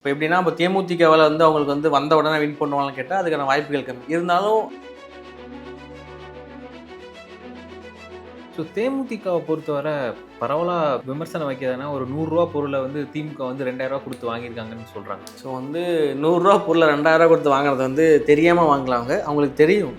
இப்போ எப்படின்னா, இப்போ தேமுதிகவால வந்து அவங்களுக்கு வந்து வந்த உடனே வின் பண்ணுவாங்கன்னு கேட்டா, அதுக்கான வாய்ப்புகள் கம்மி. இருந்தாலும் தேமுதிகவ பொறுத்தவரை பரவலா விமர்சனம் வைக்கிறதுனா, ஒரு ரூ. 100 பொருள வந்து திமுக வந்து ரூ. 2000 குடுத்து வாங்கியிருக்காங்கன்னு சொல்றாங்க. வந்து ரூ. 100 பொருள ரூ. 2000 கொடுத்து வாங்குறது வந்து தெரியாம வாங்கலாங்க. அவங்களுக்கு தெரியும்.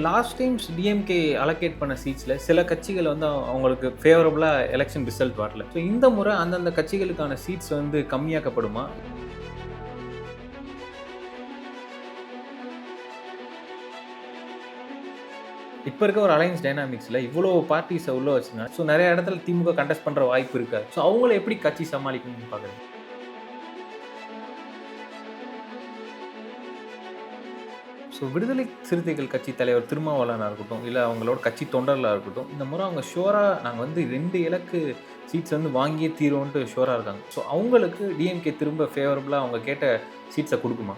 லாஸ்ட் டைம்ஸ் டிஎம்கே அலோகேட் பண்ண சீட்ஸ்ல சில கட்சிகள் வந்து அவங்களுக்கு ஃபேவரபிளா எலெக்ஷன் ரிசல்ட் வரல. இந்த முறை அந்தந்த கட்சிகளுக்கான சீட்ஸ் வந்து கம்மியாக்கப்படுமா? இப்ப இருக்க ஒரு அலையன்ஸ் டைனாமிக்ஸ்ல இவ்வளோ பார்ட்டிஸ உள்ள வச்சுருந்தா, நெறைய இடத்துல திமுக கண்டெஸ்ட் பண்ற வாய்ப்பு இருக்காது. அவங்கள எப்படி கட்சி சமாளிக்கணும்னு பார்க்குறீங்க? விடுதலை சிறுத்தைகள் கட்சி தலைவர் திருமாவளவனா இருக்கட்டும், இல்ல அவங்களோட கட்சி தொண்டர்களா இருக்கட்டும், இந்த முறை அவங்க ஷூரா நாங்க வந்து 2 இலக்கு சீட்ஸ் வந்து வாங்கியே தீருவோன்ட்டு ஷூரா இருக்காங்க. அவங்களுக்கு டிஎம்கே திரும்ப ஃபேவரபிளா அவங்க கேட்ட சீட்ஸ குடுக்குமா?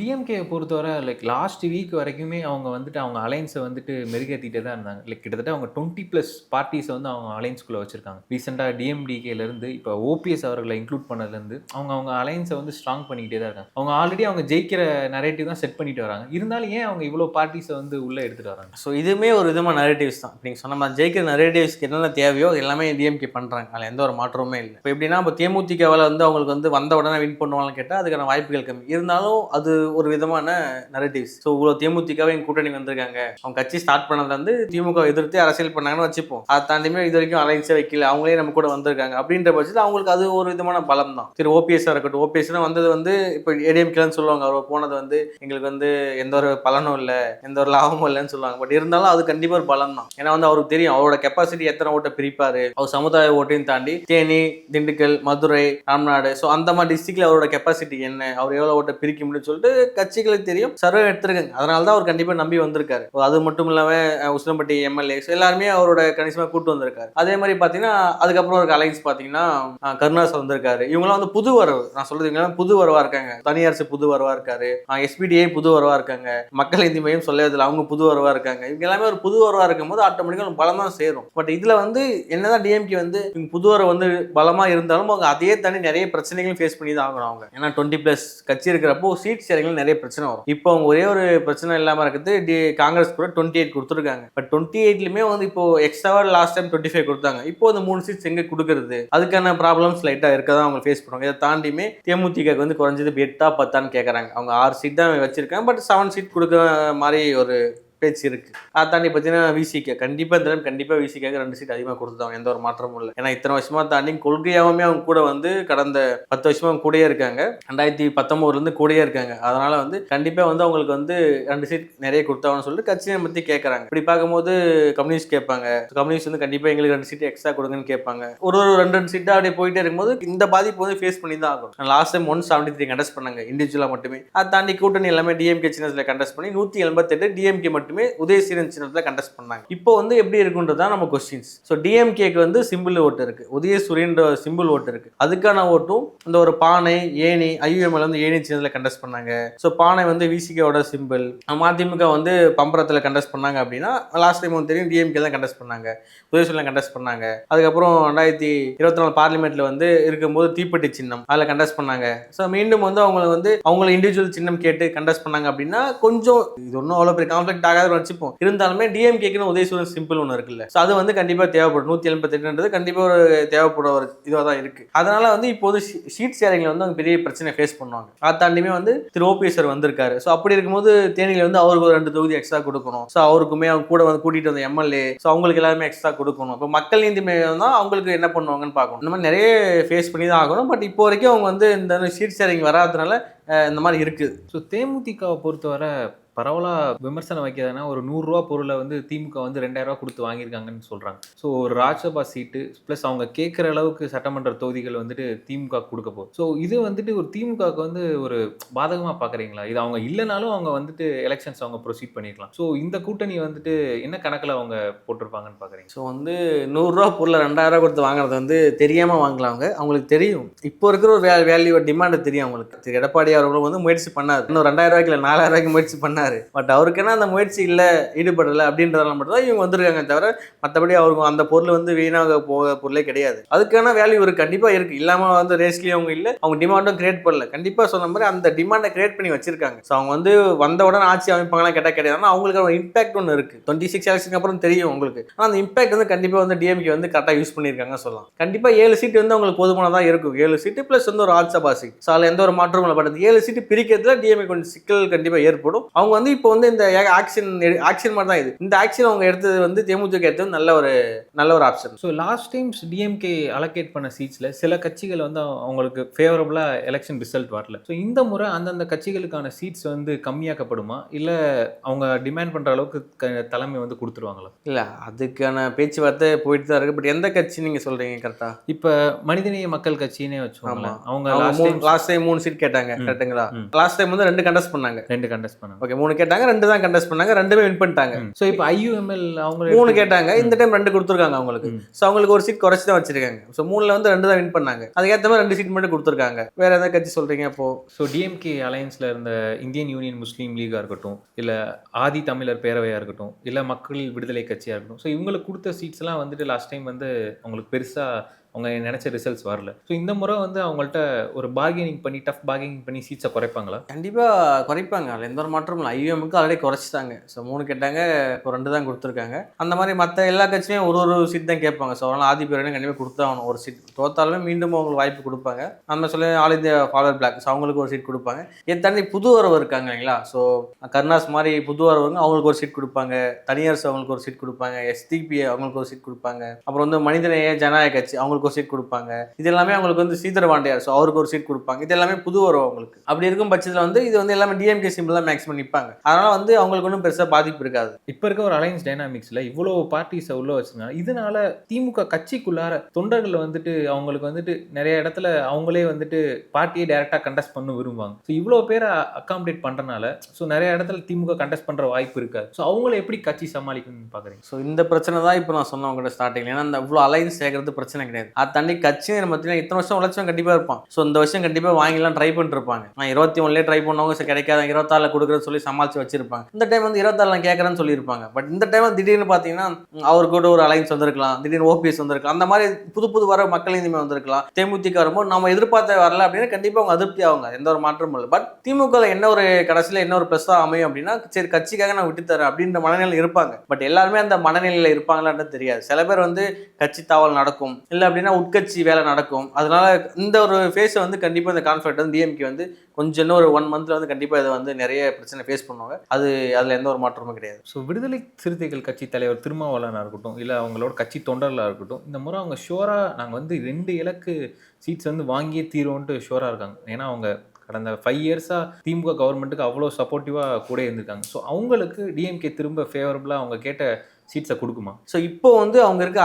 டிஎம்கேயை பொறுத்தவரை லாஸ்ட் வீக் வரைக்குமே அவங்க வந்துட்டு அவங்க அலைன்ஸை வந்துட்டு மெருகேற்றிட்டே தான் இருந்தாங்க. கிட்டத்தட்ட அவங்க 20+ பார்ட்டிஸை வந்து அவங்க அலைன்ஸ்குள்ளே வச்சிருக்காங்க. ரீசெண்டாக டிஎம்டிகேலேருந்து இப்போ ஓபிஎஸ் அவர்களை இன்க்ளூட் பண்ணதுலேருந்து அவங்க அலைன்ஸை வந்து ஸ்ட்ராங் பண்ணிக்கிட்டே தான் இருக்காங்க. அவங்க ஆல்ரெடி அவங்க ஜெயிக்கிற நரேட்டிவ் தான் செட் பண்ணிட்டு வராங்க. இருந்தாலும் ஏன் அவங்க இவ்வளோ பார்ட்டிஸை வந்து உள்ளே எடுத்துகிட்டு வராங்க? இதுவுமே ஒரு விதமான நரேட்டிவ்ஸ் தான். நீங்கள் சொன்ன மாதிரி ஜெயிக்கிற நரேட்டிவ்ஸ்க்கு என்னென்ன தேவையோ எல்லாமே டிஎம்கே பண்ணுறாங்க. அதில் எந்த ஒரு மாற்றமுமே இல்லை. இப்போ எப்படின்னா, இப்போ தேமுதிகவால் வந்து அவங்களுக்கு வந்து வந்த உடனே வின் பண்ணுவாங்கன்னு கேட்டால் அதுக்கான வாய்ப்புகள் கம்மி. இருந்தாலும் அது ஒரு விதமான நரேட்டிவ்ஸ். இவ்வளோ தேமுதிகவை கூட்டணி வந்திருக்காங்க, அவங்க கட்சி ஸ்டார்ட் பண்ணதுல வந்து திமுக எதிர்த்து அரசியல் பண்ணாங்கன்னு வச்சுப்போம். அதை தாண்டியுமே இது வரைக்கும் அலைன்ஸே வைக்கல, அவங்களே நம்ம கூட வந்திருக்காங்க அப்படின்ற பட்சத்தில் அவங்களுக்கு அது ஒரு விதமான பலம் தான். திரு ஓபிஎஸ் இருக்கட்டும், ஓபிஎஸ்னா வந்தது வந்து இப்போ ஏடிஎம்கேன்னு சொல்லுவாங்க, அவர் போனது வந்து எங்களுக்கு வந்து எந்த ஒரு பலனும் இல்லை, எந்த ஒரு லாபமும் இல்லைன்னு சொல்லுவாங்க. பட் இருந்தாலும் அது கண்டிப்பாக ஒரு பலம் தான். ஏன்னா வந்து அவருக்கு தெரியும் அவரோட கெப்பாசிட்டி எத்தனை ஓட்டை பிரிப்பாரு. அவர் சமுதாய ஓட்டையும் தாண்டி தேனி, திண்டுக்கல், மதுரை, ராம்நாடு, ஸோ அந்த மாதிரி டிஸ்ட்ரிக்ட்ல அவரோட கெப்பாசிட்டி என்ன, அவர் எவ்வளோ ஓட்டை பிரிக்க முடியும்னு சொல்லிட்டு கட்சிகளுக்கு தெரியும், சர்வே எடுத்திருக்காங்க. அதனால தான் அவர் கண்டிப்பாக நம்பி வந்திருக்காரு. அது மட்டும் இல்லாமல் உசிலம்பட்டி எம்எல்ஏஸ் எல்லாருமே அவரோட கணிசமாக கூட்டு வந்திருக்காரு. அதே மாதிரி பார்த்தீங்கன்னா அதுக்கப்புறம் ஒரு அலைன்ஸ் பார்த்தீங்கன்னா கருணாஸ் வந்திருக்காரு. இவங்களாம் வந்து புது வரவு, நான் சொல்றது புது வரவா இருக்காங்க. தனியார் புது வரவா இருக்காரு, எஸ்பிடிஐ புது வரவா இருக்காங்க, மக்கள் நீதி மையம் சொல்லவே அவங்க புது வரவா இருக்காங்க. இவங்க எல்லாமே ஒரு புது வரவா இருக்கும்போது ஆட்டோமேட்டிக்காக பலம் தான் சேரும். பட் இதுல வந்து என்னதான் டிஎம்கே வந்து புது வரவு வந்து பலமா இருந்தாலும் அவங்க அதே தாண்டி நிறைய பிரச்சனைகள் ஃபேஸ் பண்ணி தான் ஆகணும். அவங்க ஏன்னா 20+ கட்சி இருக்கிறப்போ சீட் ஷேரிங்ல நிறைய பிரச்சனை வரும். இப்போ அவங்க ஒரே ஒரு பிரச்சனை இல்லாம இருக்குது, காங்கிரஸ் கூட 28 கொடுத்துருக்காங்க. பட் 28லயுமே வந்து இப்போ எக்ஸ்ட்ராவா லாஸ்ட் டைம் 25 கொடுத்தாங்க. இப்போ அந்த 3 சீட்ஸ் எங்க கொடுக்கறது, அதுக்கான ப்ராப்ளம்ஸ் லைட்டா இருக்கதான் அவங்க ஃபேஸ் பண்ணுவாங்க. இதை தாண்டியுமே தேமுதிக வந்து குறைஞ்சது 8 10 கேட்கறாங்க. அவங்க 6 சீட் தான் வச்சிருக்காங்க, பட் 7 சீட் கொடுக்குற மாதிரி ஒரு பேச்சு இருக்கு. அதை தாண்டி பார்த்தீங்கன்னா விசிகே கண்டிப்பாக இந்த டைம் கண்டிப்பாக விசிகாக 2 சீட் அதிகமாக கொடுத்துட்டாங்க, எந்த ஒரு மாற்றமும் இல்லை. ஏன்னா இத்தனை வருஷமா தாண்டி கொள்கையாகவுமே அவங்க கூட வந்து கடந்த 10 வருஷமா அவங்க கூடயே இருக்காங்க, 2019 கூடயே இருக்காங்க. அதனால வந்து கண்டிப்பாக வந்து அவங்களுக்கு வந்து 2 சீட் நிறைய கொடுத்தாங்கன்னு சொல்லிட்டு கட்சியை பற்றி கேட்கறாங்க. இப்படி பார்க்கும்போது கம்யூனிஸ்ட் கேட்பாங்க, கம்யூனிஸ்ட் வந்து கண்டிப்பாக எங்களுக்கு 2 சீட் எக்ஸ்ட்ரா கொடுங்கன்னு கேட்பாங்க. ஒரு 2 சீட்டாக அப்படியே போயிட்டே இருக்கும்போது இந்த பாதிப்பு வந்து ஃபேஸ் பண்ணி தான் ஆகும். லாஸ்ட் டைம் 173 கண்டெஸ்ட் பண்ணாங்க இண்டிவிஜுவலாக மட்டுமே. அதை தாண்டி கூட்டணி எல்லாமே டிஎம்கே சின்னத்தில் கண்டெஸ்ட் பண்ணி 178 டிஎம்கே மட்டுமே உதயசீரன் சின்னத்தில் கண்டெஸ்ட் பண்ணாங்க. இப்போ வந்து எப்படி இருக்குன்றதான் நம்ம கொஸ்டின்ஸ். ஸோ டிஎம்கேக்கு வந்து சிம்பிள் ஓட்டு இருக்கு, உதயசூரியன்ற சிம்பிள் ஓட்டு இருக்கு. அதுக்கான ஓட்டும் இந்த ஒரு பானை, ஏணி, ஐயுஎம்எல் வந்து ஏணி சின்னத்தில் கண்டெஸ்ட் பண்ணாங்க. ஸோ பானை வந்து விசிகேவோட சிம்பிள். மதிமுக வந்து பம்பரத்தில் கண்டெஸ்ட் பண்ணாங்க அப்படின்னா லாஸ்ட் டைம் வந்து தெரியும் டிஎம்கே தான் கண்டெஸ்ட் பண்ணாங்க, உதயசூரியன் கண்டெஸ்ட் பண்ணாங்க. அதுக்கப்புறம் 2024 பார்லிமெண்ட்ல வந்து இருக்கும்போது தீப்பெட்டி சின்னம் அதில் கண்டெஸ்ட் பண்ணாங்க. ஸோ மீண்டும் வந்து அவங்களை இண்டிவிஜுவல் சின்னம் கேட்டு கண்டெஸ்ட் பண்ணாங்க அப்படின்னா கொஞ்சம் இது ஒன்றும் அவ்வளோ பெரிய கான்ஃபிளிக்ட் ஆகாத வச்சுப்போம். இருந்தாலுமே டிஎம்கேக்கு உதயசூரன் சிம்பிள் ஒன்று இருக்குல்ல, அது வந்து கண்டிப்பா தேவைப்படும். 178 கண்டிப்பா ஒரு தேவைப்பட ஒரு இதுவாக தான் இருக்கு. அதனால வந்து இப்போது சீட் ஷேரிங்ல வந்து அவங்க பெரிய பிரச்சனை ஃபேஸ் பண்ணுவாங்க. அதை தாண்டியுமே வந்து திரு ஓபிஎஸ் வந்திருக்காரு. ஸோ அப்படி இருக்கும்போது தேனியில வந்து அவருக்கு ஒரு 2 தொகுதி எக்ஸ்ட்ரா கொடுக்கணும். ஸோ அவருக்குமே அவங்க கூட வந்து கூட்டிட்டு வந்த எம்எல்ஏ, ஸோ அவங்களுக்கு எல்லாருமே எக்ஸ்ட்ரா கொடுக்கணும். இப்போ மக்கள் நீதி மையம் தான் அவங்களுக்கு என்ன பண்ணுவாங்கன்னு பார்க்கணும். இந்த மாதிரி நிறைய ஃபேஸ் பண்ணி தான் ஆகணும். பட் இப்போ வரைக்கும் அவங்க வந்து இந்த சீட் ஷேரிங் வராதனால இந்த மாதிரி இருக்குது. தேமுதிகவை பொறுத்தவரை பரவலாக விமர்சனம் வைக்கிறதுனா ஒரு 100 ரூபா பொருளை வந்து திமுக வந்து 2000 ரூபா கொடுத்து வாங்கியிருக்காங்கன்னு சொல்கிறாங்க. ஸோ ஒரு ராஜ்யசபா சீட்டு ப்ளஸ் அவங்க கேட்குற அளவுக்கு சட்டமன்ற தொகுதிகள் வந்துட்டு திமுக கொடுக்க போகுது. ஸோ இது வந்துட்டு ஒரு திமுகவுக்கு வந்து ஒரு பாதகமாக பார்க்குறீங்களா? இது அவங்க இல்லைனாலும் அவங்க வந்துட்டு எலெக்ஷன்ஸ் அவங்க ப்ரொசீட் பண்ணிருக்கலாம். ஸோ இந்த கூட்டணி வந்துட்டு என்ன கணக்கில் அவங்க போட்டிருப்பாங்கன்னு பார்க்குறீங்க? ஸோ வந்து 100 ரூபா பொருளை 2000 ரூபா கொடுத்து வாங்குறது வந்து தெரியாமல் வாங்கலாம். அவங்களுக்கு தெரியும், இப்போ இருக்கிற ஒரு வேல்யூ டிமாண்டு தெரியும் அவங்களுக்கு. திரு எடப்பாடி அவர்களும் வந்து முயற்சி பண்ணார், இன்னும் 2000 ரூபாய்க்கு இல்லை 4000 ரூபாய்க்கு முயற்சி பண்ணார். பட் அவருக்கு என்ன அந்த முயற்சி இல்லை, ஈடுபடலை அப்படின்றதால மட்டும் தான் இவங்க வந்திருக்காங்க. தவிர மற்றபடி அவருக்கு அந்த பொருள் வந்து வீணாக போக பொருளே கிடையாது. அதுக்கான வேல்யூ இருக்கு, கண்டிப்பாக இருக்கு. இல்லாமல் வந்து ரேஸ்லேயும் அவங்க இல்லை, அவங்க டிமாண்டும் கிரியேட் பண்ணல. கண்டிப்பாக சொன்ன மாதிரி அந்த டிமாண்டை கிரியேட் பண்ணி வச்சிருக்காங்க. ஸோ அவங்க வந்து வந்த உடனே ஆட்சி அமைப்பாங்களாம் கேட்டால் கிடையாது. ஆனால் அவங்களுக்கு ஒரு இம்பாக்ட் ஒன்று இருக்கு. 26 எலெக்ஷனுக்கு அப்புறம் தெரியும் உங்களுக்கு. ஆனால் அந்த இம்பாக்ட் வந்து கண்டிப்பாக வந்து டிஎம்கே வந்து கரெக்டாக யூஸ் பண்ணியிருக்காங்க சொல்லலாம். கண்டிப்பாக 7 சீட்டு வந்து அவங்களுக்கு போதுமானதாக இருக்கும். 7 சீட்டு ப்ளஸ் வந்து ஒரு ராஜ்யசபா சீட். ஸோ அதில் எந்த ஒரு மாற்றமும் இல்லை. பட் 7 சீட்டு பிரிக்கிறதுல டிஎம்கே கொஞ்சம் சிக்கல் கண்டிப்பாக ஏற்படும். அவங்க வந்து இப்போ வந்து இந்த ஆக்ஷன் மாதிரி தான் இது. இந்த ஆக்ஷன் அவங்க எடுத்தது வந்து தேமுதிக எடுத்தது நல்ல ஒரு option. So last times DMK allocate பண்ண சீட்ஸில் சில கட்சிகள் வந்து அவங்களுக்கு ஃபேவரபுளாக எலெக்ஷன் ரிசல்ட் வரல. ஸோ இந்த முறை அந்தந்த கட்சிகளுக்கான சீட்ஸ் வந்து கம்மியாக்கப்படுமா, இல்லை அவங்க டிமாண்ட் பண்ணுற அளவுக்கு தலைமை வந்து கொடுத்துருவாங்களா? இல்லை, அதுக்கான பேச்சுவார்த்தை போயிட்டு தான் இருக்கு. பட் எந்த கட்சி நீங்கள் சொல்கிறீங்க கரெக்டாக? இப்போ மனிதநேய மக்கள் கட்சினே வச்சுக்கோங்களேன். அவங்க லாஸ்ட் டைம் 3 சீட் கேட்டாங்க, கரெக்டுங்களா? லாஸ்ட் டைம் வந்து 2 கண்டெஸ்ட் பண்ணாங்க. 2 கண்டெஸ்ட் பண்ணாங்க. ஓகே, 3 கேட்டாங்க, 2 தான் கண்டெஸ்ட் பண்ணாங்க, 2மே வின் பண்ணிட்டாங்க. ஸோ இப்போ IUML அவங்க 3 கேட்டாங்க, இந்த டைம் 2 கொடுத்துருக்காங்க அவங்களுக்கு. ஸோ அவங்களுக்கு ஒரு சீட் குறைச்சி தான் வச்சிருக்காங்க. ஸோ 3ல வந்து 2 தான் வின் பண்ணாங்க. அதுக்கேற்ற மாதிரி 2 சீட் மட்டும் கொடுத்துருக்காங்க. வேற எதாவது கட்சி சொல்றீங்க அப்போ? ஸோ டிஎம்கே அலையன்ஸ்ல இருந்த இந்தியன் யூனியன் முஸ்லீம் லீகா இருக்கட்டும், இல்லை ஆதி தமிழர் பேரவையா இருக்கட்டும், இல்லை மக்கள் விடுதலை கட்சியா இருக்கட்டும், ஸோ இவங்களுக்கு கொடுத்த சீட்ஸ் எல்லாம் வந்துட்டு லாஸ்ட் டைம் வந்து அவங்களுக்கு பெருசா அவங்க நினைச்ச ரிசல்ட்ஸ் வரல. ஸோ இந்த முறை வந்து அவங்கள்ட்ட ஒரு பார்கெனிங் பண்ணி டஃப் பார்கெனிங் பண்ணி சீட்ஸை குறைப்பாங்களா? கண்டிப்பாக குறைப்பாங்க. அதில் எந்த ஒரு மாற்றமும் இல்லை. ஐயூஎம்க்கு ஆல்ரெடி குறைச்சிட்டாங்க. ஸோ 3 கேட்டாங்க, இப்போ 2 தான் கொடுத்துருக்காங்க. அந்த மாதிரி மற்ற எல்லா கட்சியுமே ஒரு சீட் தான் கேட்பாங்க. ஸோ அதனால் ஆதி பேரவையும் கண்டிப்பாக கொடுத்தாகணும். ஒரு சீட் தோத்தாலுமே மீண்டும் அவங்களுக்கு வாய்ப்பு கொடுப்பாங்க. நம்ம சொல்லி All India Forward Bloc, so அவங்களுக்கு ஒரு சீட் கொடுப்பாங்க. இதை தாண்டி புது வரவு இருக்காங்க இல்லைங்களா? ஸோ கருணாஸ் மாதிரி புது வரவங்க அவங்களுக்கு ஒரு சீட் கொடுப்பாங்க. தனியார் அவங்களுக்கு ஒரு சீட் கொடுப்பாங்க. SDP அவங்களுக்கு ஒரு சீட் கொடுப்பாங்க. அப்புறம் வந்து மனிதநேய ஜனநாயக கட்சி அவங்களுக்கு ஒரு சீட் கொடுப்பாங்க. இது எல்லாமே அவங்களுக்கு வந்து ஸ்ரீதர் வாண்டியார், ஸோ அவருக்கு ஒரு சீட் கொடுப்பாங்க. இது எல்லாமே புது வரும் அவங்களுக்கு. அப்படி இருக்கும் பட்சத்தில் வந்து இது வந்து எல்லாமே டிஎம்கே சிம்பிள் தான் மேக்ஸிமம் நிற்பாங்க. அதனால வந்து அவங்களுக்கு ஒன்றும் பெருசாக பாதிப்பு இருக்காது. இப்போ இருக்க ஒரு அலையன்ஸ் டைனாமிக்ஸில் இவ்வளோ பார்ட்டிஸை உள்ள வச்சுருக்காங்க. இதனால திமுக கட்சிக்குள்ளார தொண்டர்கள் வந்துட்டு அவங்களுக்கு வந்துட்டு நிறைய இடத்துல அவங்களே வந்துட்டு பார்ட்டியை டைரெக்டாக கண்டெஸ்ட் பண்ண விரும்புவாங்க. ஸோ இவ்வளோ பேரை அக்காமடேட் பண்ணுறனால ஸோ நிறைய இடத்துல திமுக கண்டெஸ்ட் பண்ணுற வாய்ப்பு இருக்காது. ஸோ அவங்கள எப்படி கட்சி சமாளிக்கணும்னு பார்க்குறீங்க? ஸோ இந்த பிரச்சனை தான் இப்போ நான் சொன்னேன் உங்கள்கிட்ட ஸ்டார்டிங். ஏன்னா அந்த இவ்வளோ அலைன்ஸ் சேர்க்கறது பிரச்சனை கிடையாது. அதை தாண்டி கட்சி பார்த்தீங்கன்னா இத்தனை வருஷம் உழைச்சவங்க கண்டிப்பாக இருப்பான். ஸோ இந்த வருஷம் கண்டிப்பாக வாங்கிலாம் ட்ரை பண்ணிருப்பாங்க. நான் 21லேயே ட்ரை பண்ணவங்க கிடைக்காத 26ல் கொடுக்குறேன்னு சொல்லி சமாளித்து வச்சிருப்பாங்க. இந்த டைம் வந்து 26 நான் கேட்குறேன்னு சொல்லியிருப்பாங்க. பட் இந்த டைம் திடீர்னு பார்த்தீங்கன்னா அவருக்கு கூட ஒரு அலைன்ஸ் வந்திருக்கலாம், திடீர்னு OPS வந்திருக்கலாம். அந்த மாதிரி புது வர மக்கள் இனிமே வந்திருக்கலாம். தேமுதிக வரும்போது நம்ம எதிர்பார்த்த வரல அப்படின்னு கண்டிப்பாக அவங்க அதிருப்தி ஆகுங்க. எந்த ஒரு மாற்றமும் இல்லை. பட் திமுக என்ன ஒரு கடைசியில் என்ன ஒரு ப்ளஸ்ஸாக அமையும் அப்படின்னா, சரி கட்சிக்காக நான் விட்டுத்தரேன் அப்படின்ற மனநிலையில் இருப்பாங்க. பட் எல்லாருமே அந்த மனநிலையில் இருப்பாங்களான்னு தெரியாது. சில பேர் வந்து கட்சி தாவல் நடக்கும், இல்லை அப்படின்னா உட்கட்சி வேலை நடக்கும். அதனால இந்த ஒரு ஃபேஸை வந்து கண்டிப்பாக இந்த கான்ஃபிடன்ட் வந்து டிஎம்கே வந்து கொஞ்சம் இன்னும் ஒரு 1 மந்த்ல வந்து கண்டிப்பாக இதை வந்து நிறைய பிரச்சனை ஃபேஸ் பண்ணுவாங்க. அதில் எந்த ஒரு மாற்றமும் கிடையாது. ஸோ விடுதலை சிறுத்தைகள் கட்சி தலைவர் திருமாவளவனாக இருக்கட்டும், இல்லை அவங்களோட கட்சி தொண்டர்களாக இருக்கட்டும், இந்த முறை அவங்க ஷோராக நாங்கள் வந்து 2 இலக்கு சீட்ஸ் வந்து வாங்கியே தீருவோன்ட்டு ஷோராக இருக்காங்க. ஏன்னா அவங்க கடந்த 5 இயர்ஸாக திமுக கவர்மெண்ட்டுக்கு அவ்வளோ சப்போர்ட்டிவாக கூட இருந்திருக்காங்க. ஸோ அவங்களுக்கு டிஎம்கே திரும்ப ஃபேவரபுளாக அவங்க கேட்ட சீட்ஸை கொடுக்குமா? ஸோ இப்போ வந்து அவங்க இருக்க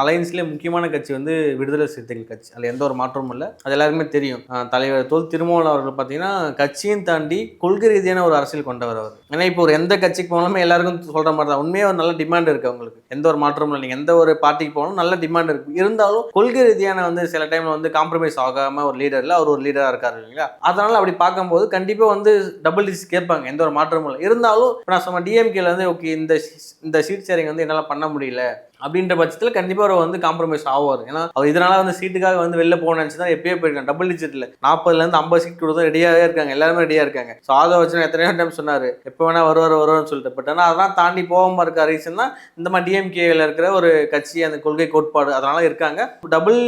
அலைன்ஸ்லேயே முக்கியமான கட்சி வந்து விடுதலை சிறுத்தைகள் கட்சி. அதில் எந்த ஒரு மாற்றமும் இல்லை. அது எல்லாருக்குமே தெரியும். தலைவர் தொல் திருமாவளவன் அவர்கள் பார்த்தீங்கன்னா கட்சியும் தாண்டி கொள்கை ரீதியான ஒரு அரசியல் கொண்டவர் அவர். ஏன்னா இப்போ ஒரு எந்த கட்சிக்கு போனாலுமே எல்லாருக்கும் சொல்கிற மாதிரி தான் உண்மையாக ஒரு நல்ல டிமாண்ட் இருக்குது அவங்களுக்கு. எந்த ஒரு மாற்றமும் இல்லை. நீங்கள் எந்த ஒரு பார்ட்டிக்கு போனாலும் நல்ல டிமாண்ட் இருக்குது. இருந்தாலும் கொள்கை ரீதியான வந்து சில டைமில் வந்து காம்ப்ரமைஸ் ஆகாமல் ஒரு லீடர் இல்லை, அவர் ஒரு லீடராக இருக்காரு இல்லைங்களா? அதனால் அப்படி பார்க்கும்போது கண்டிப்பாக வந்து டபுள் டிஜிட் கேட்பாங்க. எந்த ஒரு மாற்றமும் இல்லை. இருந்தாலும் இப்போ நான் சொன்ன டிஎம்கேல வந்து ஓகே இந்த சீட் ஷேரிங் வந்து என்னால் பண்ண முடியல அப்படின்ற பட்சத்தில் கண்டிப்பாக அவர் வந்து காம்ப்ரமைஸ் ஆவார். ஏன்னா அவர் இதனால வந்து சீட்டுக்காக வந்து வெளில போகணும்னு நினச்சி தான் எப்பயே போயிருக்காங்க. டபுள் டிஜிட்டில் 40லேருந்து 50 சீட் கொடுத்தா ரெடியாகவே இருக்காங்க. எல்லாருமே ரெடியாக இருக்காங்க. ஸோ அதை வச்சு எத்தனையோ டைம் சொன்னார் எப்போ வேணால் வருவார்னு சொல்லிட்டு. பட் ஆனால் அதெல்லாம் தாண்டி போகாமல் இருக்க ரீசன்னா இந்த மாதிரி டிஎம்கேல இருக்கிற ஒரு கட்சி அந்த கொள்கை கோட்பாடு அதனால இருக்காங்க. டபுள்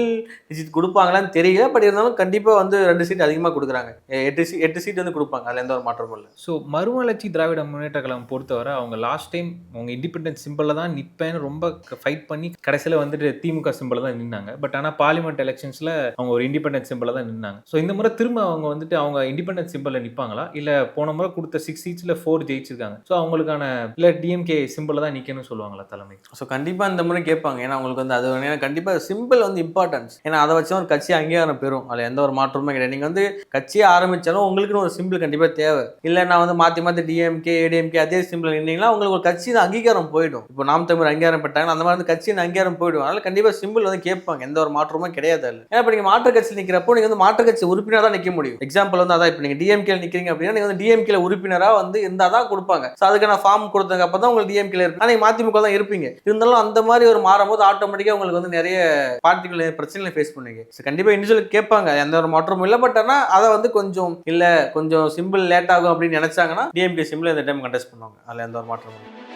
டிஜிட் கொடுப்பாங்களான்னு தெரியல. பட் இருந்தாலும் கண்டிப்பாக வந்து 2 சீட் அதிகமாக கொடுக்குறாங்க. 8 சீட் வந்து கொடுப்பாங்க. அதில் எந்த ஒரு மாற்றமும் இல்லை. ஸோ மறுமலர்ச்சி திராவிட முன்னேற்ற கழகம் பொறுத்தவரை அவங்க லாஸ்ட் டைம் அவங்க இண்டிபெண்டன்ஸ் சிம்பிளில் தான் நிற்பேன்னு ரொம்ப ஃபைட் பண்ணி கடைசியில் வந்துட்டு திமுக சிம்பிளை தான் நின்னாங்க. பட் ஆனால் பார்லிமெண்ட் எலெக்ஷன்ஸில் அவங்க ஒரு இண்டிபெண்டன்ட் சிம்பிளை தான் நின்னாங்க. ஸோ இந்த முறை திரும்ப அவங்க வந்துட்டு அவங்க இண்டிபெண்டன்ட் சிம்பிளில் நிற்பாங்களா, இல்லை போன முறை கொடுத்த 6 சீட்ஸில் 4 ஜெயிச்சிருக்காங்க, ஸோ அவங்களுக்கான இல்லை டிஎம்கே சிம்பிளை தான் நிற்கணும்னு சொல்லுவாங்களா தலைமை? ஸோ கண்டிப்பாக இந்த முறை கேட்பாங்க. ஏன்னா அவங்களுக்கு வந்து அது ஏன்னா கண்டிப்பாக சிம்பிள் வந்து இம்பார்ட்டன்ஸ். ஏன்னா அதை வச்சு ஒரு கட்சி அங்கீகாரம் பெறும். அதில் எந்த ஒரு மாற்றமுமே கிடையாது. நீங்கள் வந்து கட்சியை ஆரம்பித்தாலும் உங்களுக்குன்னு ஒரு சிம்பிள் கண்டிப்பாக தேவை. இல்லை நான் வந்து மாற்றி மாற்றி டிஎம்கே ஏடிஎம்கே அதே சிம்பிள் நின்னீங்கன்னா உங்களுக்கு ஒரு கட்சியின் அங்கீகாரம் போயிடும். இப்போ நாம் தமிழ் அங்கீகாரம் பெற்றாங்க அந்த மாதிரி வந்து கட்சியின் அங்கீகாரம் போயிடும். அதனால கண்டிப்பாக சிம்பிள் வந்து கேட்பாங்க. எந்த ஒரு மாற்றமும் கிடையாது. ஏன்னா இப்போ நீங்கள் மாற்று கட்சியில் நிற்கிறப்போ நீங்கள் வந்து மாற்று கட்சி உறுப்பினர் தான் நிற்க முடியும். எக்ஸாம்பிள் வந்து அதான் இப்போ நீங்கள் டிஎம்கே நிற்கிறீங்க அப்படின்னா நீங்கள் வந்து டிஎம்கே உறுப்பினராக வந்து இருந்தால் தான் கொடுப்பாங்க. ஸோ அதுக்கான ஃபார்ம் கொடுத்ததுக்கு அப்போ தான் உங்களுக்கு டிஎம்கே இருக்கு. ஆனால் நீங்கள் மதிமுக தான் இருப்பீங்க. இருந்தாலும் அந்த மாதிரி ஒரு மாறும்போது ஆட்டோமேட்டிக்காக உங்களுக்கு வந்து நிறைய பார்ட்டிகள் பிரச்சனைகளை ஃபேஸ் பண்ணுவீங்க. ஸோ கண்டிப்பாக இண்டிவிஜுவல் கேட்பாங்க. எந்த ஒரு மாற்றமும் இல்லை. பட் ஆனால் அதை வந்து கொஞ்சம் இல்லை கொஞ்சம் சிம்பிள் லேட் ஆகும் அப்படின்னு நினைச்சாங்கன்னா டிஎம்கே சிம்பிள் இந்த டைம் கண்டெஸ்ட் பண்ணுவாங்க. அதில் எந்த ஒரு மாற்றமும் இல்லை.